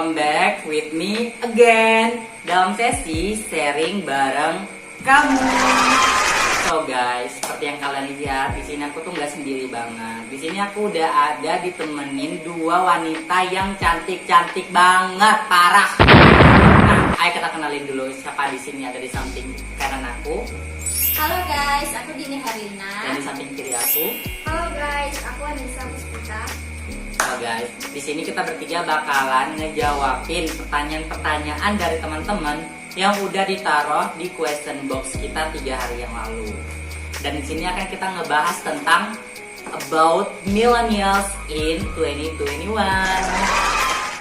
welcome back with me again dalam sesi sharing bareng kamu. So guys, seperti yang kalian lihat di sini aku tuh nggak sendiri banget. Di sini aku udah ada ditemenin dua wanita yang cantik-cantik banget, parah. Nah, ayo kita kenalin dulu siapa di sini ada di samping kanan aku. Halo guys, aku Dini Harina. Dan di samping kiri aku. Halo guys, aku Anissa Puspita. So guys, di sini kita bertiga bakalan ngejawabin pertanyaan-pertanyaan dari teman-teman yang udah ditaruh di question box kita 3 hari yang lalu. Dan di sini akan kita ngebahas tentang about millennials in 2021.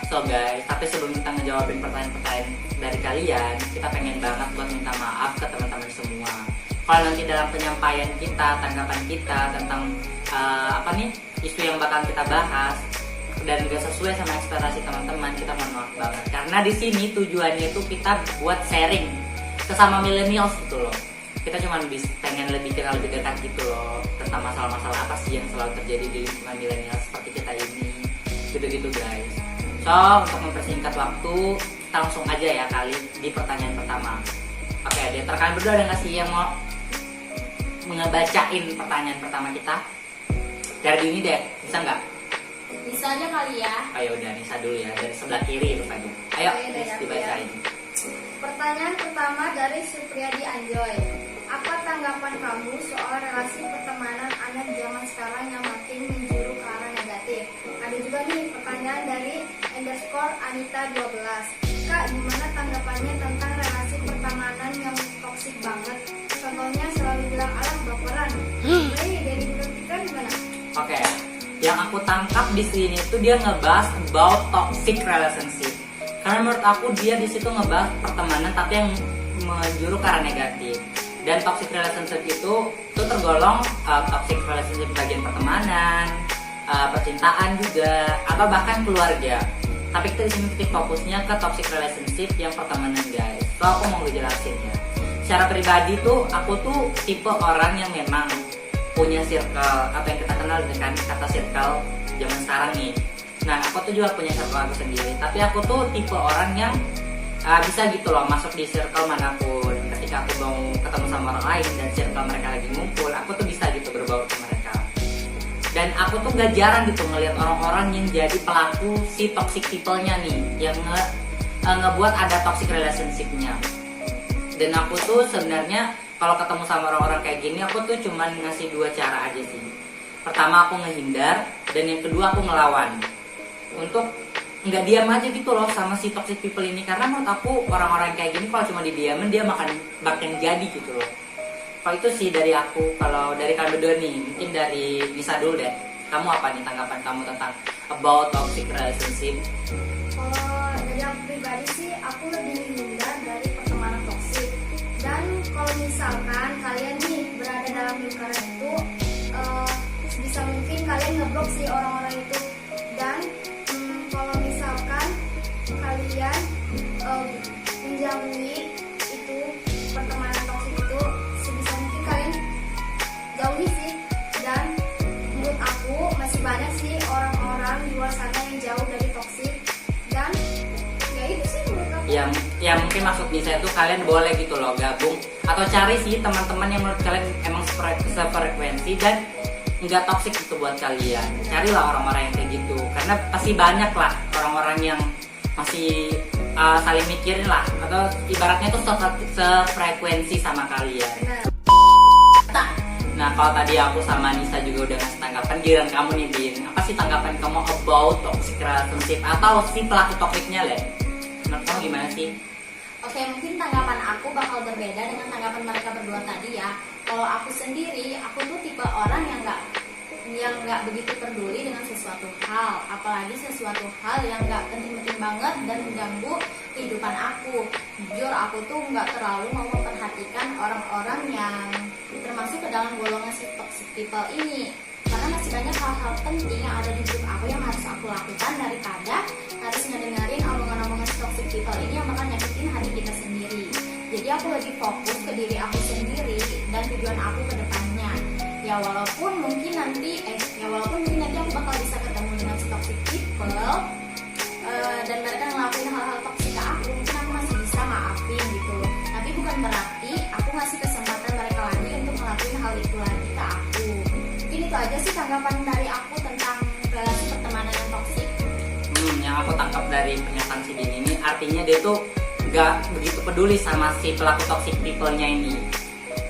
So guys, tapi sebelum kita ngejawabin pertanyaan-pertanyaan dari kalian, kita pengen banget buat minta maaf ke teman-teman semua. Kalau nanti dalam penyampaian kita, tanggapan kita tentang isu yang bakal kita bahas dan gak sesuai sama ekspektasi teman-teman, kita mohon maaf banget. Karena di sini tujuannya itu kita buat sharing sesama millennials gitu loh. Kita cuma pengen lebih kenal lebih dekat gitu loh tentang masalah-masalah apa sih yang selalu terjadi di lingkungan milenial seperti kita ini, gitu-gitu guys. So, untuk mempersingkat waktu, kita langsung aja ya kali di pertanyaan pertama. Oke, di antara kalian berdua ada nggak sih yang mau ngebacain pertanyaan pertama kita? Dari ini deh, bisa nggak? Bisa aja kali ya. Ayo udah Nisa dulu ya, dari sebelah kiri rupanya. Ayo, dibacain. Pertanyaan pertama dari Supriyadi Anjoy. Apa tanggapan kamu soal relasi pertemanan anak zaman sekarang yang makin menjuru ke arah negatif? Ada juga nih pertanyaan dari _Anita12. Kak, gimana tanggapannya tentang relasi pertemanan yang toksik banget? Contohnya selalu bilang alam baperan. Dari menurut kita gimana? Oke, yang aku tangkap di sini tuh dia ngebahas about toxic relationship. Karena menurut aku dia di situ ngebahas pertemanan tapi yang menjuru ke arah negatif. Dan toxic relationship itu tergolong toxic relationship bagian pertemanan, percintaan juga, atau bahkan keluarga. Tapi kita di sini titik fokusnya ke toxic relationship yang pertemanan guys. So aku mau ngejelasin ya. Secara pribadi tuh aku tuh tipe orang yang memang punya circle atau yang kita kenal dengan kata circle zaman sekarang nih. Nah aku tuh juga punya circle aku sendiri. Tapi aku tuh tipe orang yang bisa gitu loh masuk di circle manapun. Ketika aku mau ketemu sama orang lain dan circle mereka lagi ngumpul, aku tuh bisa gitu berbaur ke mereka. Dan aku tuh gak jarang gitu ngelihat orang-orang yang jadi pelaku si toxic people-nya nih, yang ngebuat ada toxic relationship-nya. Dan aku tuh sebenarnya kalau ketemu sama orang-orang kayak gini, aku tuh cuman ngasih 2 cara aja sih. Pertama aku ngehindar, dan yang kedua aku ngelawan. Untuk nggak diam aja gitu loh sama si toxic people ini, karena menurut aku orang-orang kayak gini kalau cuma didiamin dia makin jadi gitu loh. Kalau itu sih dari aku. Kalau dari kalian berdua nih, mungkin dari Nisa dulu deh. Kamu apa nih tanggapan kamu tentang about toxic relationship? Kalau dari aku pribadi sih, aku lebih menghindar dari pertemanan toksik. Dan kalau misalkan kalian nih berada dalam lingkaran itu, sebisa mungkin kalian ngeblok sih orang-orang itu. Dan kalau misalkan kalian menjauhi itu pertemanan toksik itu, sebisa mungkin kalian jauhi sih. Dan menurut aku masih banyak sih orang-orang di luar sana yang jauh dari toksik. Dan ya itu sih menurut aku. Ya mungkin maksud Nisa itu kalian boleh gitu loh gabung atau cari sih teman-teman yang menurut kalian emang sefrekuensi dan nggak toksik itu buat kalian. Carilah orang-orang yang kayak gitu, karena pasti banyak lah orang-orang yang masih saling mikirin lah, atau ibaratnya tuh sefrekuensi sama kalian. Nah kalau tadi aku sama Nisa juga udah ngasih tanggapan, giliran kamu nih Din, apa sih tanggapan kamu about toxic relationship atau si pelaku toksiknya Le? Menurut kamu gimana sih? Oke, mungkin tanggapan aku bakal berbeda dengan tanggapan mereka berdua tadi ya. Kalau aku sendiri, aku tuh tipe orang yang nggak begitu peduli dengan sesuatu hal, apalagi sesuatu hal yang nggak penting-penting banget dan mengganggu kehidupan aku. Jujur, aku tuh nggak terlalu mau memperhatikan orang-orang yang termasuk ke dalam golongan si toxic people ini, karena masih banyak hal-hal penting yang ada di hidup aku yang harus aku lakukan daripada harus ngedengerin omongan-omongan si toxic people ini yang bakal nyakitin hati kita sendiri. Jadi aku lagi fokus ke diri aku sendiri dan tujuan aku ke depannya. Ya walaupun mungkin nanti aku bakal bisa ketemu dengan si toxic people, dan mereka ngelakuin hal-hal toksik ke aku, mungkin aku masih bisa maafin gitu loh. Tapi bukan berarti aku ngasih kesempatan mereka lagi untuk ngelakuin hal itu lagi ke aku. Mungkin itu aja sih tanggapan dari aku tentang relasi pertemanan yang toksik. Yang aku tangkap dari pernyataan si Dini ini artinya dia tuh gak begitu peduli sama si pelaku toxic people-nya ini.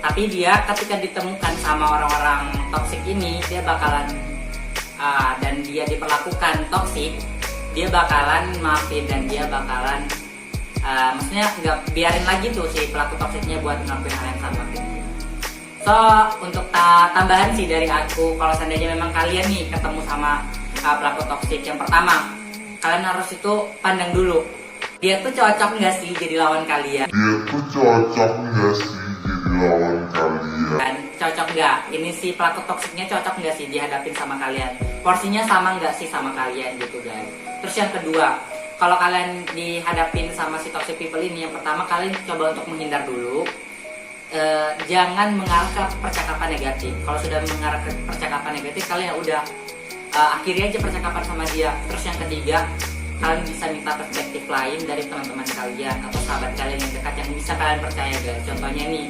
Tapi dia ketika ditemukan sama orang-orang toxic ini, dia bakalan dan dia diperlakukan toxic, dia bakalan maafin dan dia bakalan maksudnya nggak biarin lagi tuh si pelaku toksiknya buat ngelakuin hal yang sama gitu. So untuk tambahan sih dari aku, kalau seandainya memang kalian nih ketemu sama pelaku toksik, yang pertama kalian harus itu pandang dulu dia tuh cocok nggak sih jadi lawan kalian. Dan cocok nggak? Ini si pelaku toksiknya cocok nggak sih dihadapin sama kalian? Porsinya sama nggak sih sama kalian gitu guys? Terus yang kedua, kalau kalian dihadapin sama si toxic people ini, yang pertama kalian coba untuk menghindar dulu. Jangan mengarah ke percakapan negatif. Kalau sudah mengarah ke percakapan negatif, kalian udah akhiri aja percakapan sama dia. Terus yang ketiga, kalian bisa minta perspektif lain dari teman-teman kalian atau sahabat kalian yang dekat yang bisa kalian percaya guys. Contohnya nih,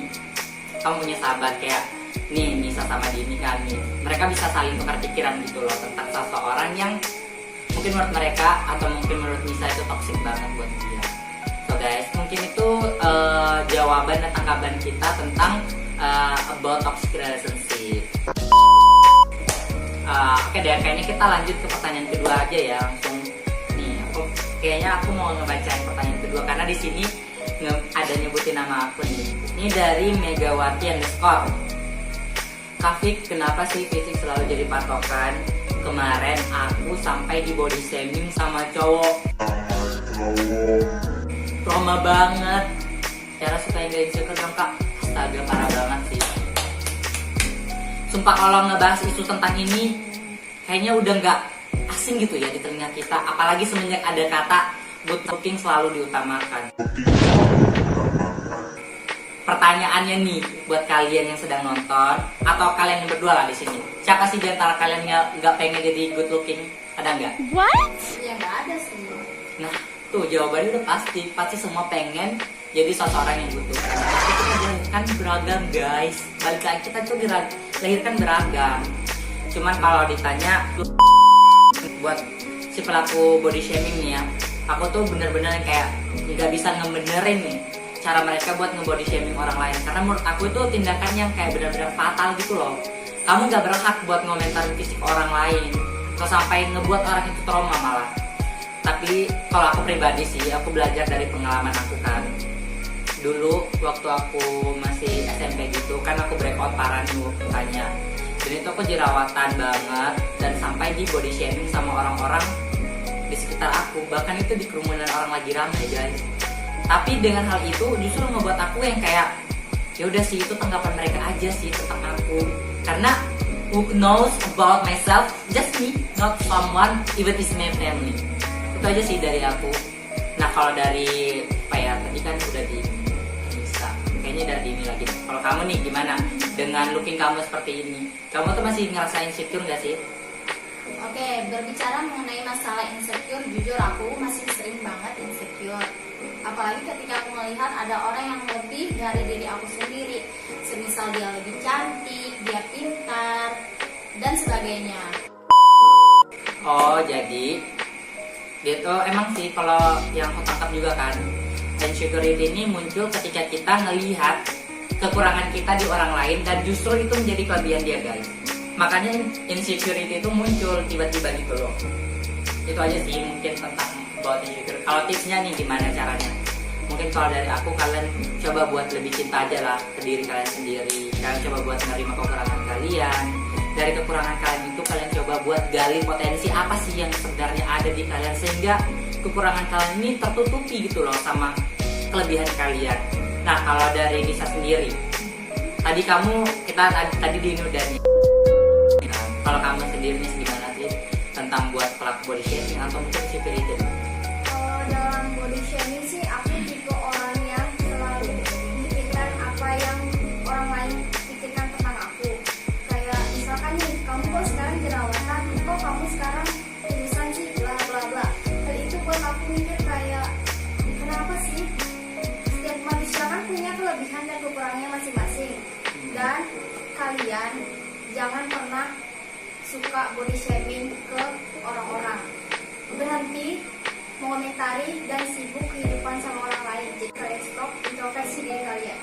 kamu punya sahabat kayak nih Nisa sama Dini kan nih, mereka bisa saling tukar pikiran gitu loh tentang seseorang yang mungkin menurut mereka atau mungkin menurut Nisa itu toxic banget buat dia. So guys, mungkin itu jawaban dan tanggapan kita tentang about toxic relationship. Oke deh, kayaknya kita lanjut ke pertanyaan kedua aja ya langsung. Nih, aku mau ngebacain pertanyaan kedua karena di sini ada nyebutin nama aku nih. Ini dari Megawati _ Kafik, kenapa sih fisik selalu jadi patokan? Kemarin aku sampai di body shaming sama cowok. Trauma banget. Cara supaya gak insecure dong kak. Astaga, parah banget sih. Sumpah kalau ngebahas isu tentang ini kayaknya udah gak asing gitu ya di telinga kita. Apalagi semenjak ada kata good looking selalu diutamakan. Pertanyaannya nih buat kalian yang sedang nonton atau kalian yang berdua lah di sini, siapa sih di antara kalian nggak pengen jadi good looking? Ada nggak? What? Ya nggak ada sih. Nah tuh jawabannya udah pasti semua pengen jadi seseorang yang good looking. Tapi kita dilahirkan beragam guys, balik lagi kita tuh dilahirkan beragam. Cuman kalau ditanya buat si pelaku body shaming nih ya, aku tuh bener-bener kayak nggak bisa ngebenerin nih cara mereka buat nge-body shaming orang lain, karena menurut aku itu tindakan yang kayak benar-benar fatal gitu loh. Kamu gak berhak buat ngomentarin fisik orang lain atau sampai ngebuat orang itu trauma malah. Tapi kalau aku pribadi sih, aku belajar dari pengalaman aku kan. Dulu waktu aku masih SMP gitu kan, aku breakout parah nih mukanya, dan itu aku jerawatan banget dan sampai di body shaming sama orang-orang di sekitar aku, bahkan itu di kerumunan orang lagi ramai guys. Tapi dengan hal itu justru ngebuat aku yang kayak ya udah sih, itu tanggapan mereka aja sih tentang aku. Karena who knows about myself, just me, not someone, even is my family. Itu aja sih dari aku. Nah kalau dari apa ya, tadi kan udah bisa, kayaknya dari ini lagi. Kalau kamu nih gimana dengan looking kamu seperti ini? Kamu tuh masih ngerasa insecure gak sih? Oke, berbicara mengenai masalah insecure, jujur aku masih sering banget insecure. Apalagi ketika aku melihat ada orang yang lebih dari diri aku sendiri. Semisal dia lebih cantik, dia pintar, dan sebagainya. Oh, jadi gitu emang sih kalau yang aku tangkap juga kan, insecurity ini muncul ketika kita ngelihat kekurangan kita di orang lain dan justru itu menjadi kelebihan dia guys. Makanya insecurity itu muncul tiba-tiba gitu loh. Itu aja sih mungkin tentang about insecurity. Kalau tipsnya nih gimana caranya? Mungkin kalau dari aku, kalian coba buat lebih cinta aja lah ke diri kalian sendiri. Kalian coba buat menerima kekurangan kalian. Dari kekurangan kalian itu kalian coba buat gali potensi apa sih yang sebenarnya ada di kalian, sehingga kekurangan kalian ini tertutupi gitu loh sama kelebihan kalian. Nah kalau dari Nisa sendiri, tadi tadi di ini udah nih. Kalau kamu sendiri nih gimana sih tentang buat pelaku body shaming atau mungkin insecurity? Kalau dalam body shaming sih aku tipe orang yang selalu memikirkan apa yang orang lain pikirkan tentang aku. Kayak misalkan nih, kamu kok sekarang jerawatan, kok kamu sekarang tulisan sih, bla bla bla. Hal itu buat kalian jangan pernah suka body shaming ke orang-orang. Berhenti mengomentari dan sibuk kehidupan sama orang lain. Jadi kalian stop introspeksi diri kalian.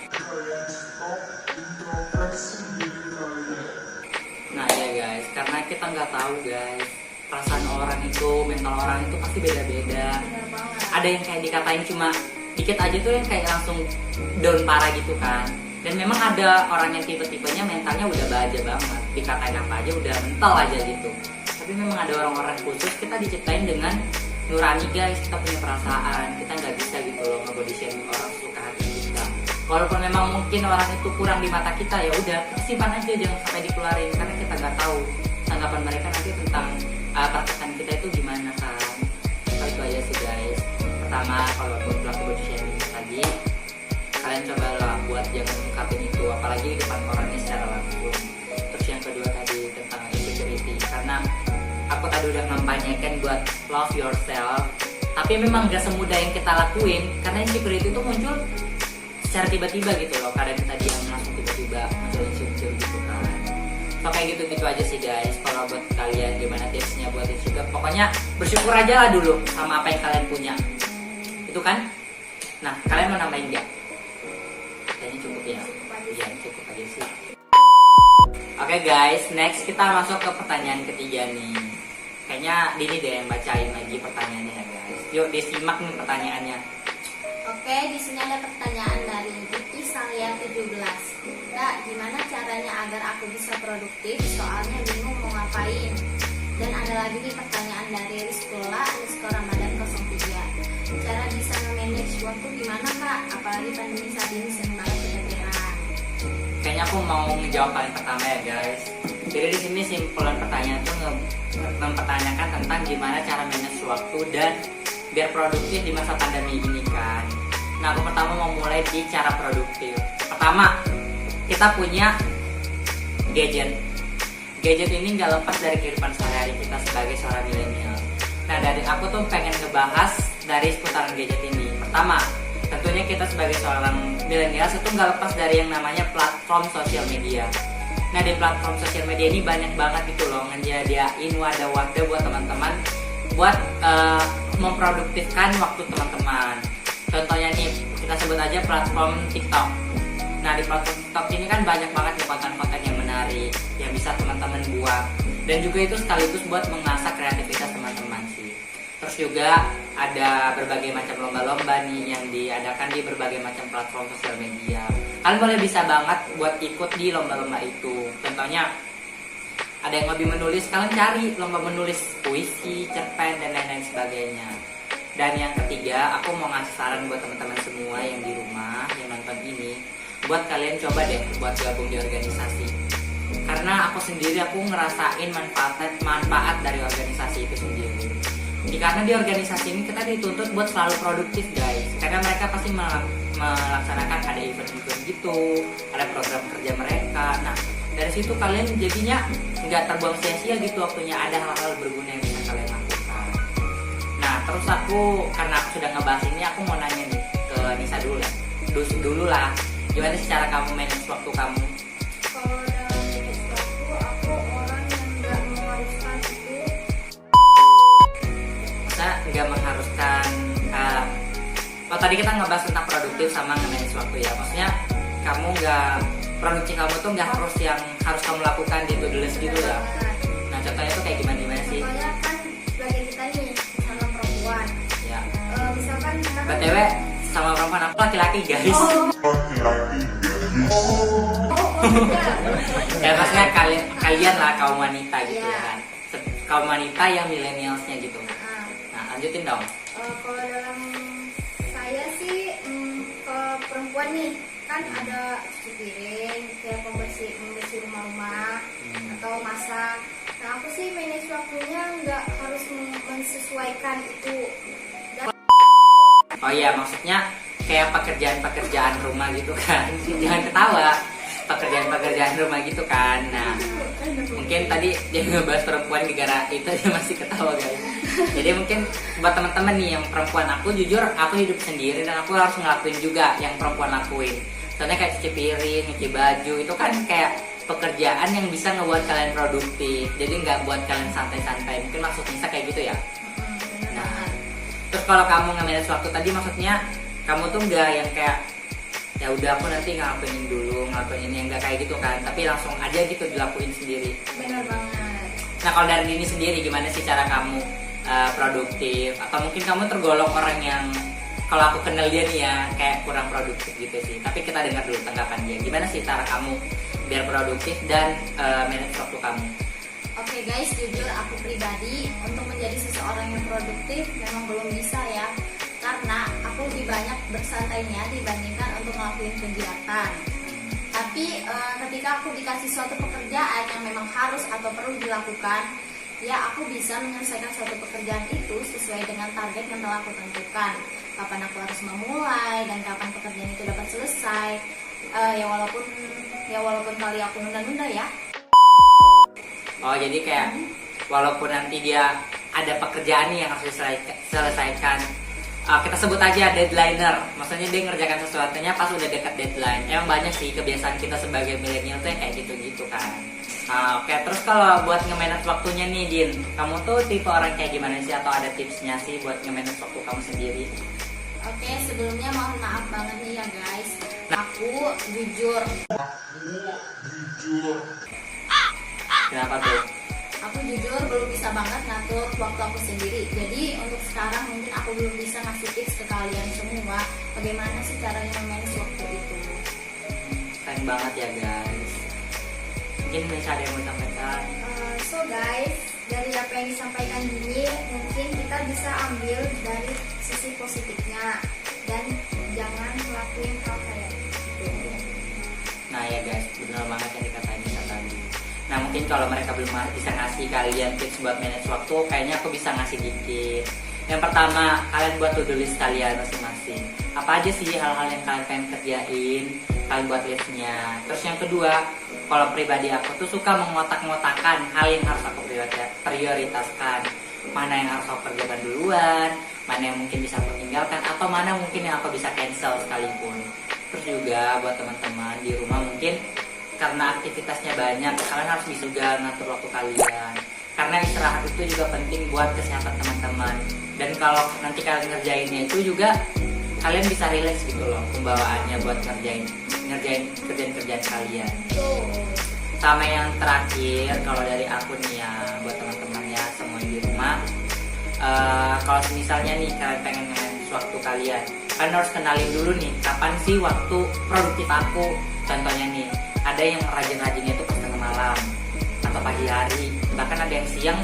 Nah ya guys, karena kita nggak tahu guys, perasaan orang itu, mental orang itu pasti beda-beda. Benar banget. Ada yang kayak dikatain cuma dikit aja tuh yang kayak langsung down parah gitu kan. Dan memang ada orang yang tipe-tipenya mentalnya udah baja banget, dikatain apa aja udah mental aja gitu. Tapi memang ada orang-orang khusus, kita diciptain dengan nurani guys, kita punya perasaan, kita nggak bisa gitu loh nge-body shaming orang suka hati kita. Walaupun memang mungkin orang itu kurang di mata kita, ya udah kita simpan aja, jangan sampai dikeluarin, karena kita nggak tahu tanggapan mereka nanti tentang perkataan kita itu gimana kan. Itu aja sih guys. Pertama, kalau buat pelaku body shaming tadi, kalian cobalah buat jangan ungkapin itu, apalagi di depan orangnya secara langsung. Terus yang kedua tadi tentang insecurity, karena aku tadi udah ngampanyekan buat love yourself, tapi memang gak semudah yang kita lakuin, karena insecurity itu muncul secara tiba-tiba gitu loh. Kadang tadi yang langsung tiba-tiba muncul insecure gitu kan. So kayak gitu-gitu aja sih guys. Kalau buat kalian gimana tipsnya buat insecure, pokoknya bersyukur aja lah dulu sama apa yang kalian punya, itu kan. Nah, kalian mau nambahin gak? Kayaknya cukup ya. Iya, cukup aja sih. Oke guys, next kita masuk ke pertanyaan ketiga nih. Kayaknya Dini deh yang bacain lagi pertanyaannya ya guys. Yuk disimak nih pertanyaannya. Oke, di sini ada pertanyaan dari Vicky Salia 17. Kak, gimana caranya agar aku bisa produktif? Soalnya bingung mau ngapain. Dan ada lagi nih pertanyaan dari Rizkola _Ramadan 03. Cara bisa nge-manage waktu gimana kak? Apalagi pandemi saat ini sering banget keteteran. Kayaknya aku mau ngejawab paling pertama ya guys. Jadi di sini simpulan pertanyaan tuh mempertanyakan tentang gimana cara manage waktu dan biar produktif di masa pandemi ini kan. Nah, aku pertama mau mulai di cara produktif. Pertama, kita punya gadget. Gadget ini nggak lepas dari kehidupan sehari-hari kita sebagai seorang milenial. Nah, dari aku tuh pengen ngebahas dari seputaran gadget ini. Pertama, tentunya kita sebagai seorang milenial itu nggak lepas dari yang namanya platform sosial media. Nah, di platform sosial media ini banyak banget gitu loh ngejadiin wadah-wadah buat teman-teman buat memproduktifkan waktu teman-teman. Contohnya nih, kita sebut aja platform TikTok. Nah, di platform TikTok ini kan banyak banget nih konten-konten yang menarik yang bisa teman-teman buat, dan juga itu sekaligus buat mengasah kreativitas teman-teman sih. Terus juga ada berbagai macam lomba-lomba nih yang diadakan di berbagai macam platform sosial media. Kalian boleh bisa banget buat ikut di lomba-lomba itu. Contohnya ada yang hobi menulis, kalian cari lomba menulis puisi, cerpen, dan lain-lain sebagainya. Dan yang ketiga, aku mau ngasih saran buat teman-teman semua yang di rumah yang nonton ini, buat kalian coba deh buat gabung di organisasi. Karena aku sendiri aku ngerasain manfaat dari organisasi itu sendiri. Karena di organisasi ini kita dituntut buat selalu produktif guys. Karena mereka pasti melaksanakan ada event-event gitu, ada program kerja mereka. Nah, dari situ kalian jadinya nggak terbuang sia-sia gitu waktunya, ada hal-hal berguna yang bisa kalian lakukan. Nah, terus karena aku sudah ngebahas ini, aku mau nanya nih ke Nisa dulu lah. Gimana sih cara kamu manage waktu kamu? Kalau dalam manage waktu, aku orang yang nggak mengharuskan itu. Masa nggak mengharuskan tadi kita ngebahas tentang produktif sama nge-manage waktu ya. Maksudnya kamu nggak, produksi kamu tuh nggak harus yang harus kamu lakukan di to-do list gitu ya. Nah, contohnya tuh kayak gimana sih? Contohnya kan sebagai kita nih sama perempuan. Ya. Misalkan kita kan BTW sama perempuan, aku laki-laki guys. Ya maksudnya kalian lah kaum wanita gitu Iya. kan. Kaum wanita yang milenialsnya gitu. Nah, lanjutin dong. Kalau dalam saya sih ke perempuan nih kan ada cuci piring, kayak membersih rumah-rumah atau masak. Nah, aku sih manage waktunya nggak harus mensesuaikan itu. Oh iya, maksudnya kayak pekerjaan rumah gitu kan. Jangan ketawa. Pekerjaan rumah gitu kan. Nah, mungkin tadi dia ngebahas perempuan gara itu dia masih ketawa guys. Jadi mungkin buat teman-teman nih yang perempuan, aku jujur aku hidup sendiri dan aku harus ngelakuin juga yang perempuan lakuin. Contohnya kayak cuci piring, nyuci baju, itu kan kayak pekerjaan yang bisa ngebuat kalian produktif, jadi nggak buat kalian santai-santai. Mungkin maksud Nisa kayak gitu ya. Bener Nah, banget. terus kalau kamu nge-manage waktu tadi, maksudnya kamu tuh nggak yang kayak ya udah aku nanti ngelakuin ini dulu, ngelakuin ini, nggak kayak gitu kan, tapi langsung aja gitu dilakuin sendiri. Bener banget. Nah, kalau dari Dini sendiri gimana sih cara kamu produktif? Atau mungkin kamu tergolong orang yang kalau aku kenal dia nih ya kayak kurang produktif gitu sih. Tapi kita dengar dulu tanggapan dia. Gimana sih cara kamu biar produktif dan manage waktu kamu? Oke guys, jujur aku pribadi untuk menjadi seseorang yang produktif memang belum bisa ya. Karena aku lebih banyak bersantainya dibandingkan untuk ngelakuin kegiatan. Tapi ketika aku dikasih suatu pekerjaan yang memang harus atau perlu dilakukan, ya aku bisa menyelesaikan suatu pekerjaan itu sesuai dengan target yang telah aku tentukan. Kapan aku harus memulai dan kapan pekerjaan itu dapat selesai. Ya walaupun kali aku nunda-nunda ya. Oh, jadi kayak walaupun nanti dia ada pekerjaan nih yang harus diselesaikan, kita sebut aja deadlineer. Maksudnya dia ngerjakan sesuatunya pas udah dekat deadline. Emang banyak sih kebiasaan kita sebagai milenial tuh yang kayak gitu-gitu kan. Oke, terus kalau buat nge-manage waktunya nih Din, kamu tuh tipe orang kayak gimana sih, atau ada tipsnya sih buat nge-manage waktu kamu sendiri? Oke, sebelumnya mohon maaf banget nih ya guys. Aku jujur. Kenapa tuh? Aku jujur belum bisa banget ngatur waktu aku sendiri. Jadi untuk sekarang mungkin aku belum bisa ngasih tips ke kalian semua bagaimana sih caranya manage waktu itu. Keren banget ya guys. Mungkin bisa ada yang mau sampaikan. So guys, dari apa yang disampaikan ini mungkin kita bisa ambil dari sisi positifnya dan jangan ngelakuin hal kayak gitu. Nah ya guys, benar banget yang dikatain Nisa tadi. Nah mungkin kalau mereka belum bisa ngasih kalian tips buat manage waktu, kayaknya aku bisa ngasih dikit. Yang pertama, kalian buat to-do list kalian masing-masing. Apa aja sih hal-hal yang kalian pengen kerjain, kalian buat listnya. Terus yang kedua, kalau pribadi aku tuh suka mengotak-ngotakan hal yang harus aku prioritaskan. Mana yang harus aku kerjakan duluan, mana yang mungkin bisa aku tinggalkan, atau mana mungkin yang aku bisa cancel sekalipun. Terus juga buat teman-teman di rumah mungkin karena aktivitasnya banyak, kalian harus bisa juga ngatur waktu kalian. Karena istirahat itu juga penting buat kesehatan teman-teman. Dan kalau nanti kalian ngerjainnya itu juga kalian bisa relax gitu loh pembawaannya buat ngerjain kerjaan kalian. Sama yang terakhir, kalau dari aku nih ya buat teman-teman ya semua di rumah, kalau misalnya nih kalian pengen manage waktu kalian harus kenalin dulu nih kapan sih waktu produktif aku. Contohnya nih, ada yang rajin-rajinnya itu pas tengah malam atau pagi hari, bahkan ada yang siang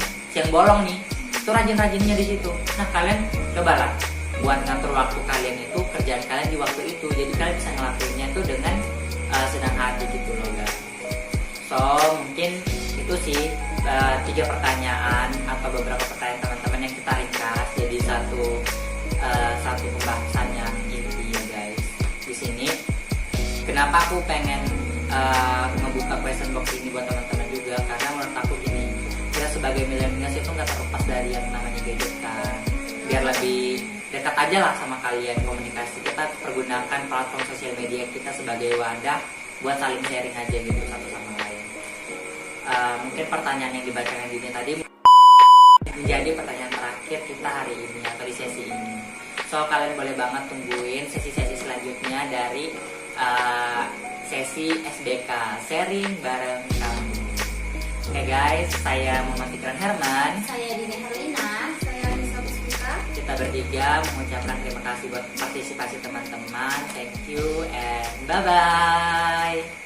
bolong nih, itu rajin-rajinnya di situ. Nah kalian cobalah buat ngatur waktu kalian itu, kerjaan kalian di waktu itu, jadi kalian bisa ngelakuinnya tuh dengan senang hati gitu loh guys. So mungkin itu sih 3 pertanyaan atau beberapa pertanyaan teman-teman yang kita ringkas jadi satu pembahasan yang inti ya guys. Di sini kenapa aku pengen ngebuka question box ini buat teman-teman juga, karena menurut aku gini, kita sebagai milenial itu nggak terlepas dari yang namanya gadget kan. Biar lebih dekat aja lah sama kalian komunikasi, kita pergunakan platform sosial media kita sebagai wadah buat saling sharing aja gitu satu sama lain. Mungkin pertanyaan yang dibacakan Dini tadi menjadi pertanyaan terakhir kita hari ini atau di sesi ini. So kalian boleh banget tungguin sesi-sesi selanjutnya dari sesi SBK sharing bareng kamu. Oke guys, saya Muhammad Fikran Herman. Saya Dini Herlina. Saya Nisa Puspita. Kita bertiga mengucapkan terima kasih buat partisipasi teman-teman. Thank you and bye-bye.